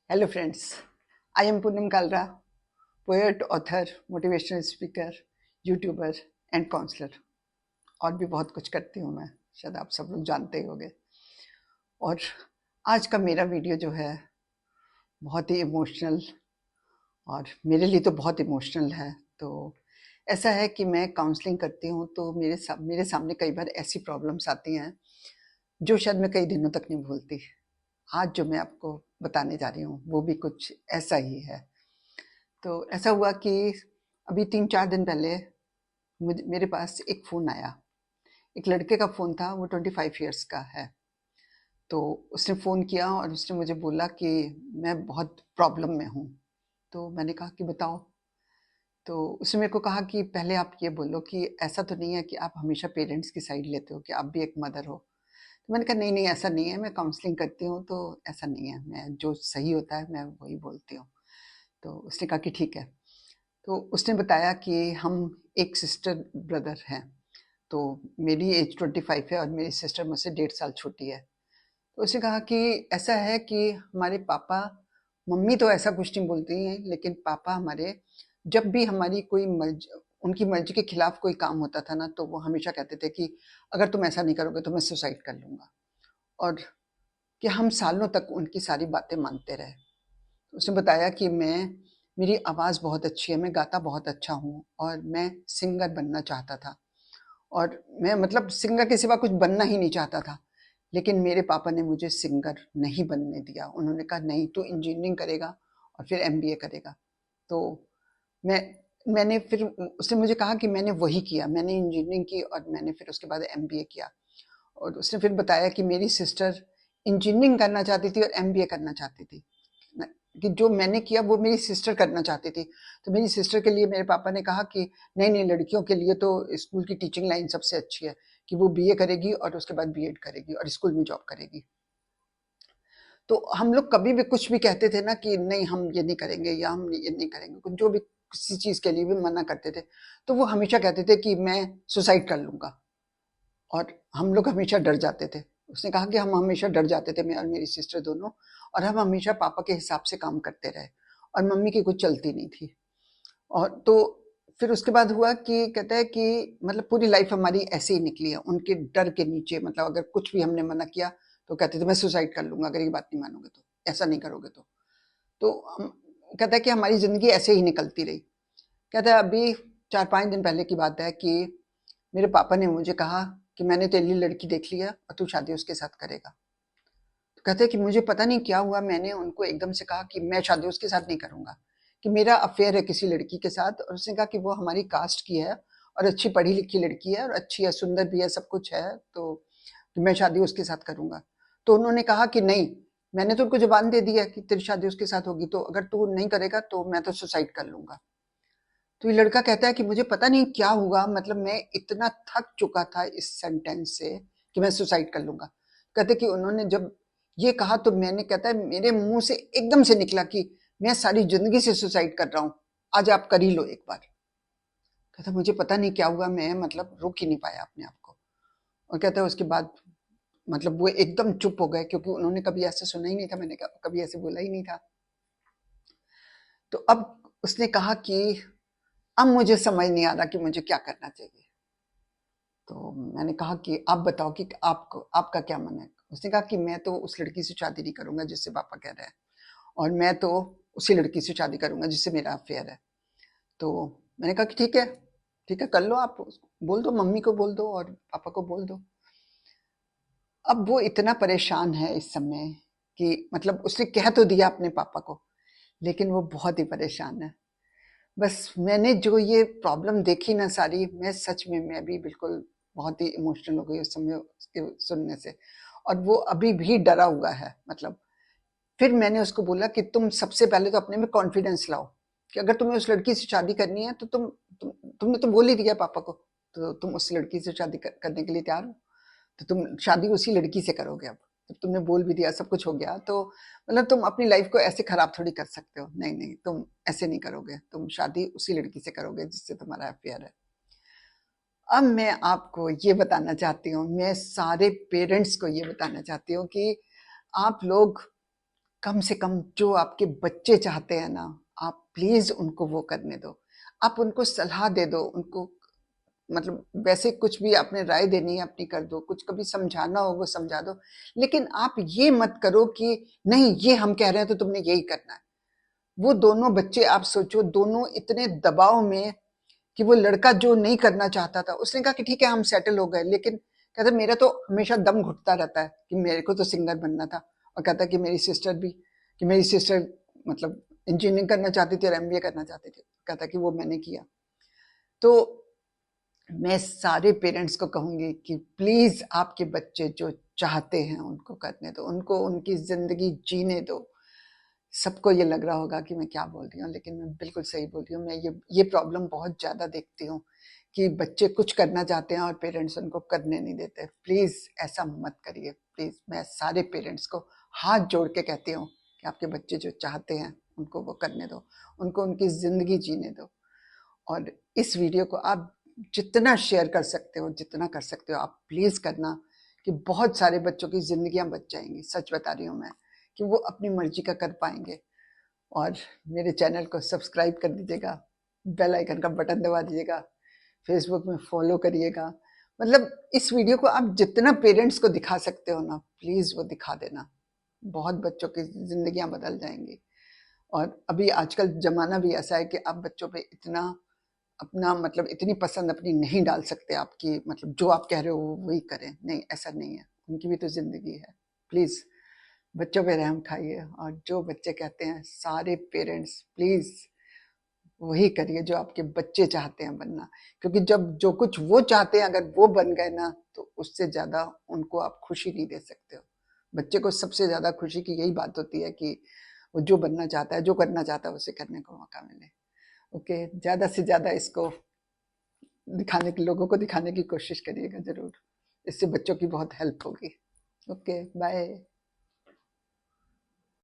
Hello friends, I am Poonam Kalra, poet, author, motivational speaker, YouTuber and counsellor. और भी बहुत कुछ करती हूँ मैं, शायद आप सब लोग जानते ही होंगे। और आज का मेरा वीडियो जो है बहुत ही इमोशनल, और मेरे लिए तो बहुत इमोशनल है। तो ऐसा है कि मैं काउंसलिंग करती हूँ तो मेरे सामने कई बार ऐसी प्रॉब्लम्स आती हैं जो शायद मैं कई दिनों तक नहीं भूलती। आज जो मैं आपको बताने जा रही हूँ वो भी कुछ ऐसा ही है। तो ऐसा हुआ कि अभी 3-4 दिन पहले मेरे पास एक फ़ोन आया। एक लड़के का फ़ोन था, वो 25 इयर्स का है। तो उसने फ़ोन किया और उसने मुझे बोला कि मैं बहुत प्रॉब्लम में हूँ। तो मैंने कहा कि बताओ। तो उसने मेरे को कहा कि पहले आप ये बोलो कि ऐसा तो नहीं है कि आप हमेशा पेरेंट्स की साइड लेते हो, कि आप भी एक मदर हो। तो मैंने कहा नहीं नहीं, ऐसा नहीं है, मैं काउंसलिंग करती हूँ तो ऐसा नहीं है, मैं जो सही होता है मैं वही बोलती हूँ। तो उसने कहा कि ठीक है। तो उसने बताया कि हम एक सिस्टर ब्रदर हैं। तो मेरी एज 25 है और मेरी सिस्टर मुझसे 1.5 साल छोटी है। तो उसने कहा कि ऐसा है कि हमारे पापा, मम्मी तो ऐसा कुछ नहीं बोलती हैं, लेकिन पापा हमारे जब भी हमारी कोई उनकी मर्जी के खिलाफ कोई काम होता था ना, तो वो हमेशा कहते थे कि अगर तुम ऐसा नहीं करोगे तो मैं सुसाइड कर लूँगा। और कि हम सालों तक उनकी सारी बातें मानते रहे। उसने बताया कि मेरी आवाज़ बहुत अच्छी है, मैं गाता बहुत अच्छा हूँ और मैं सिंगर बनना चाहता था। और मैं मतलब सिंगर के सिवा कुछ बनना ही नहीं चाहता था। लेकिन मेरे पापा ने मुझे सिंगर नहीं बनने दिया। उन्होंने कहा नहीं, तू इंजीनियरिंग करेगा और फिर एमबीए करेगा। तो मैं मैंने फिर उसने मुझे कहा कि मैंने वही किया, मैंने इंजीनियरिंग की और मैंने फिर उसके बाद एमबीए किया। और उसने फिर बताया कि मेरी सिस्टर इंजीनियरिंग करना चाहती थी और एमबीए करना चाहती थी, कि जो मैंने किया वो मेरी सिस्टर करना चाहती थी। तो मेरी सिस्टर के लिए मेरे पापा ने कहा कि नहीं नहीं, लड़कियों के लिए तो स्कूल की टीचिंग लाइन सबसे अच्छी है, कि वो बीए करेगी और उसके बाद बीएड करेगी और स्कूल में जॉब करेगी। तो हम लोग कभी भी कुछ भी कहते थे ना कि नहीं हम ये नहीं करेंगे या हम ये नहीं करेंगे, कुछ जो भी किसी चीज के लिए भी मना करते थे, तो वो हमेशा कहते थे कि मैं सुसाइड कर लूंगा। और हम लोग हमेशा डर जाते थे। उसने कहा कि हम हमेशा डर जाते थे, मैं और मेरी सिस्टर दोनों। और हम हमेशा पापा के हिसाब से काम करते रहे और मम्मी की कुछ चलती नहीं थी। और तो फिर उसके बाद हुआ कि कहता है कि मतलब पूरी लाइफ हमारी ऐसे ही निकली है उनके डर के नीचे। मतलब अगर कुछ भी हमने मना किया तो कहते थे मैं सुसाइड कर लूंगा अगर ये बात नहीं मानोगे तो, ऐसा नहीं करोगे तो कहता है कि हमारी जिंदगी ऐसे ही निकलती रही। कहता है अभी 4-5 दिन पहले की बात है कि मेरे पापा ने मुझे कहा कि मैंने तेरे लिए लड़की देख लिया और तू शादी उसके साथ करेगा। तो कहते हैं कि मुझे पता नहीं क्या हुआ, मैंने उनको एकदम से कहा कि मैं शादी उसके साथ नहीं करूंगा, कि मेरा अफेयर है किसी लड़की के साथ। और उसने कहा कि वो हमारी कास्ट की है और अच्छी पढ़ी लिखी लड़की है और अच्छी है, सुंदर भी है, सब कुछ है, तो मैं शादी उसके साथ करूंगा। तो उन्होंने कहा कि नहीं, मैंने तो उनको जुबान दे दी है कि तेरी शादी उसके साथ होगी, तो अगर तू नहीं करेगा तो मैं तो सुसाइड कर लूंगा। तो ये लड़का कहता है कि मुझे पता नहीं क्या हुआ, मतलब मैं इतना थक चुका था इस सेंटेंस से कि मैं सुसाइड कर लूंगा। कहते कि उन्होंने जब ये कहा तो मैंने, कहता है मेरे मुंह से एकदम से निकला कि मैं सारी जिंदगी से सुसाइड कर रहा हूं, आज आप कर ही लो एक बार। कहता मुझे पता नहीं क्या हुआ, मैं मतलब रोक ही नहीं पाया अपने आप को। और कहता है उसके बाद मतलब वो एकदम चुप हो गए, क्योंकि उन्होंने कभी ऐसा सुना ही नहीं था, मैंने कभी ऐसे बोला ही नहीं था। तो अब उसने कहा कि अब मुझे समझ नहीं आ रहा कि मुझे क्या करना चाहिए। तो मैंने कहा कि आप बताओ कि आपको आपका क्या मन है। उसने कहा कि मैं तो उस लड़की से शादी नहीं करूंगा जिससे पापा कह रहे हैं, और मैं तो उसी लड़की से शादी करूंगा जिससे मेरा अफेयर है। तो मैंने कहा कि ठीक है, ठीक है, कर लो, आप बोल दो, मम्मी को बोल दो और पापा को बोल दो। अब वो इतना परेशान है इस समय कि मतलब उसने कह तो दिया अपने पापा को, लेकिन वो बहुत ही परेशान है। बस मैंने जो ये प्रॉब्लम देखी ना सारी, मैं सच में मैं भी बिल्कुल बहुत ही इमोशनल हो गई उस समय उसके सुनने से। और वो अभी भी डरा हुआ है। मतलब फिर मैंने उसको बोला कि तुम सबसे पहले तो अपने में कॉन्फिडेंस लाओ, कि अगर तुम्हें उस लड़की से शादी करनी है तो तुमने तो बोल ही दिया पापा को, तो तुम उस लड़की से शादी करने के लिए तैयार हो, तो तुम शादी उसी लड़की से करोगे। अब जब तुमने बोल भी दिया, सब कुछ हो गया, तो मतलब तुम अपनी लाइफ को ऐसे खराब थोड़ी कर सकते हो। नहीं नहीं, तुम ऐसे नहीं करोगे, तुम शादी उसी लड़की से करोगे जिससे तुम्हारा अफेयर है। अब मैं आपको ये बताना चाहती हूँ, मैं सारे पेरेंट्स को ये बताना चाहती हूँ कि आप लोग कम से कम जो आपके बच्चे चाहते हैं ना, आप प्लीज उनको वो करने दो। आप उनको सलाह दे दो, उनको मतलब वैसे कुछ भी आपने राय देनी है अपनी कर दो, कुछ कभी समझाना हो वो समझा दो, लेकिन आप ये मत करो कि नहीं ये हम कह रहे हैं तो तुमने यही करना है। वो दोनों बच्चे आप सोचो, दोनों इतने दबाव में कि वो लड़का जो नहीं करना चाहता था उसने कहा कि ठीक है हम सेटल हो गए, लेकिन कहता मेरा तो हमेशा दम घुटता रहता है कि मेरे को तो सिंगर बनना था। और कहता कि मेरी सिस्टर मतलब इंजीनियरिंग करना चाहती थी और एमबीए करना चाहती थी, कहता कि वो मैंने किया। तो मैं सारे पेरेंट्स को कहूंगी कि प्लीज आपके बच्चे जो चाहते हैं उनको करने दो, उनको उनकी जिंदगी जीने दो। सबको ये लग रहा होगा कि मैं क्या बोल रही हूँ, लेकिन मैं बिल्कुल सही बोल रही हूँ। मैं ये प्रॉब्लम बहुत ज्यादा देखती हूँ कि बच्चे कुछ करना चाहते हैं और पेरेंट्स उनको करने नहीं देते। प्लीज ऐसा मत करिए, प्लीज। मैं सारे पेरेंट्स को हाथ जोड़ के कहती हूँ कि आपके बच्चे जो चाहते हैं उनको वो करने दो, उनको उनकी जिंदगी जीने दो। और इस वीडियो को आप जितना शेयर कर सकते हो, जितना कर सकते हो आप प्लीज करना, कि बहुत सारे बच्चों की जिंदगियां बच जाएंगी। सच बता रही हूँ मैं, कि वो अपनी मर्जी का कर पाएंगे। और मेरे चैनल को सब्सक्राइब कर दीजिएगा, बेल आइकन का बटन दबा दीजिएगा, फेसबुक में फॉलो करिएगा। मतलब इस वीडियो को आप जितना पेरेंट्स को दिखा सकते हो ना, प्लीज वो दिखा देना। बहुत बच्चों की जिंदगियां बदल जाएंगी। और अभी आजकल जमाना भी ऐसा है कि आप बच्चों पे इतना अपना मतलब इतनी पसंद अपनी नहीं डाल सकते आपकी, मतलब जो आप कह रहे हो वो वही करें। नहीं, ऐसा नहीं है, उनकी भी तो जिंदगी है। प्लीज बच्चों पे रहम खाइए, और जो बच्चे कहते हैं सारे पेरेंट्स प्लीज वही करिए जो आपके बच्चे चाहते हैं बनना। क्योंकि जब जो कुछ वो चाहते हैं अगर वो बन गए ना, तो उससे ज्यादा उनको आप खुशी नहीं दे सकते हो। बच्चे को सबसे ज्यादा खुशी की यही बात होती है कि वो जो बनना चाहता है, जो करना चाहता है, उसे करने को मौका मिले। ओके, ज्यादा से ज्यादा इसको दिखाने के लोगों को दिखाने की कोशिश करिएगा जरूर। इससे बच्चों की बहुत हेल्प होगी। Okay, bye.